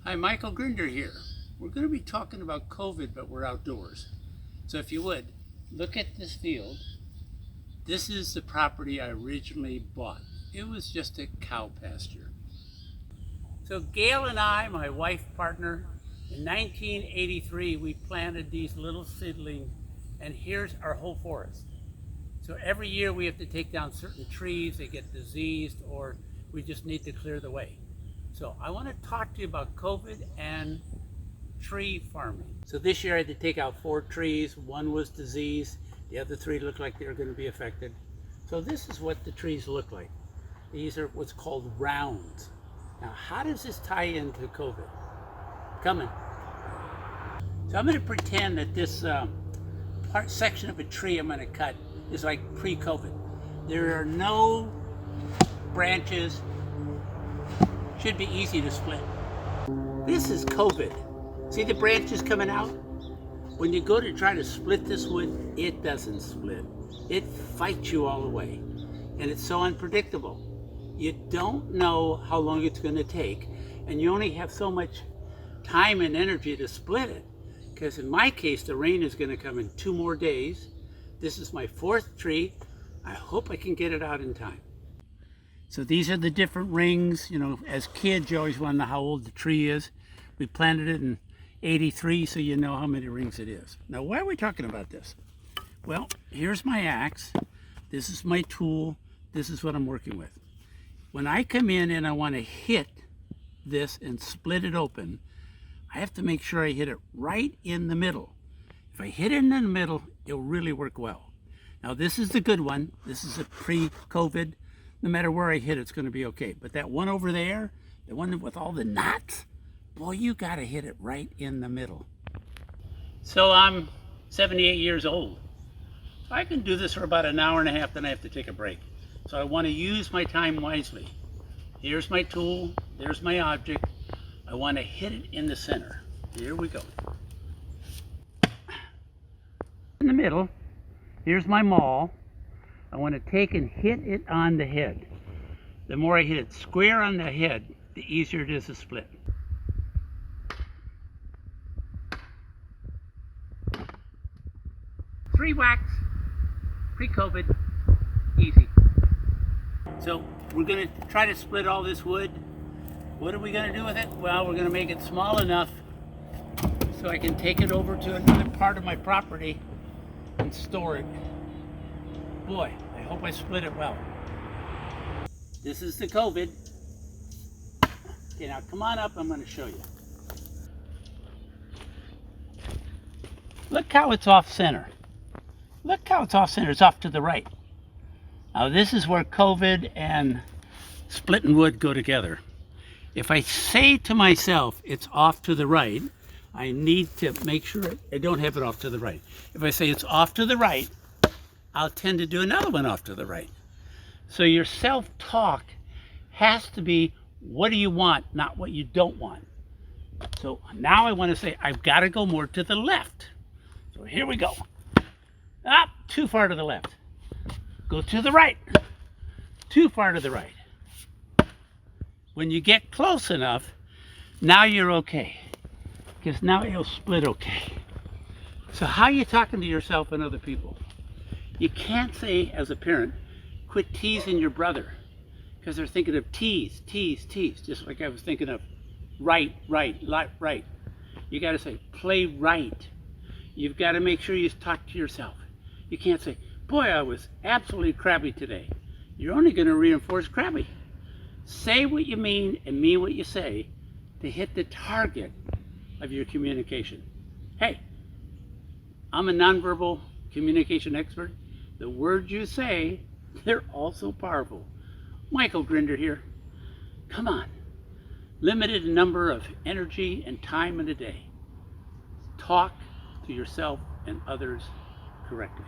Hi, Michael Grinder here. We're going to be talking about COVID, but we're outdoors. So if you would, look at this field. This is the property I originally bought. It was just a cow pasture. So Gail and I, my wife partner, in 1983, we planted these little seedlings, and here's our whole forest. So every year we have to take down certain trees, they get diseased, or we just need to clear the way. So I want to talk to you about COVID and tree farming. So this year I had to take out 4 trees. One was diseased. The other 3 looked like they were going to be affected. So this is what the trees look like. These are what's called rounds. Now, how does this tie into COVID? Coming. So I'm going to pretend that this section of a tree I'm going to cut is like pre-COVID. There are no branches. Should be easy to split. This is COVID. See the branches coming out? When you go to try to split this wood, it doesn't split. It fights you all the way. And it's so unpredictable. You don't know how long it's going to take, and you only have so much time and energy to split it. Because in my case, the rain is going to come in 2 more days. This is my 4th tree. I hope I can get it out in time. So these are the different rings. You know, as kids, you always want to know how old the tree is. We planted it in 83, so you know how many rings it is. Now, why are we talking about this? Well, here's my axe. This is my tool. This is what I'm working with. When I come in and I want to hit this and split it open, I have to make sure I hit it right in the middle. If I hit it in the middle, it'll really work well. Now, this is the good one. This is a pre-COVID. No matter where I hit, it's going to be okay. But that one over there, the one with all the knots, boy, you got to hit it right in the middle. So I'm 78 years old. I can do this for about an hour and a half, then I have to take a break. So I want to use my time wisely. Here's my tool. There's my object. I want to hit it in the center. Here we go. In the middle, here's my maul. I want to take and hit it on the head. The more I hit it square on the head, the easier it is to split. Three whacks, pre-COVID, easy. So we're going to try to split all this wood. What are we going to do with it? Well, we're going to make it small enough so I can take it over to another part of my property and store it. Boy, I hope I split it well. This is the COVID. Okay, now come on up, I'm going to show you. Look how it's off center. Look how it's off center, it's off to the right. Now this is where COVID and splitting wood go together. If I say to myself it's off to the right, I need to make sure I don't have it off to the right. If I say it's off to the right, I'll tend to do another one off to the right. So your self-talk has to be, what do you want, not what you don't want. So now I want to say, I've got to go more to the left. So here we go. Ah, too far to the left. Go to the right. Too far to the right. When you get close enough, now you're okay. Because now it'll split okay. So how are you talking to yourself and other people? You can't say, as a parent, quit teasing your brother. Because they're thinking of tease, tease, tease. Just like I was thinking of right, right, right. You got to say, play right. You've got to make sure you talk to yourself. You can't say, boy, I was absolutely crabby today. You're only going to reinforce crabby. Say what you mean and mean what you say to hit the target of your communication. Hey, I'm a nonverbal communication expert. The words you say, they're also powerful. Michael Grinder here. Come on. Limited number of energy and time in a day. Talk to yourself and others correctly.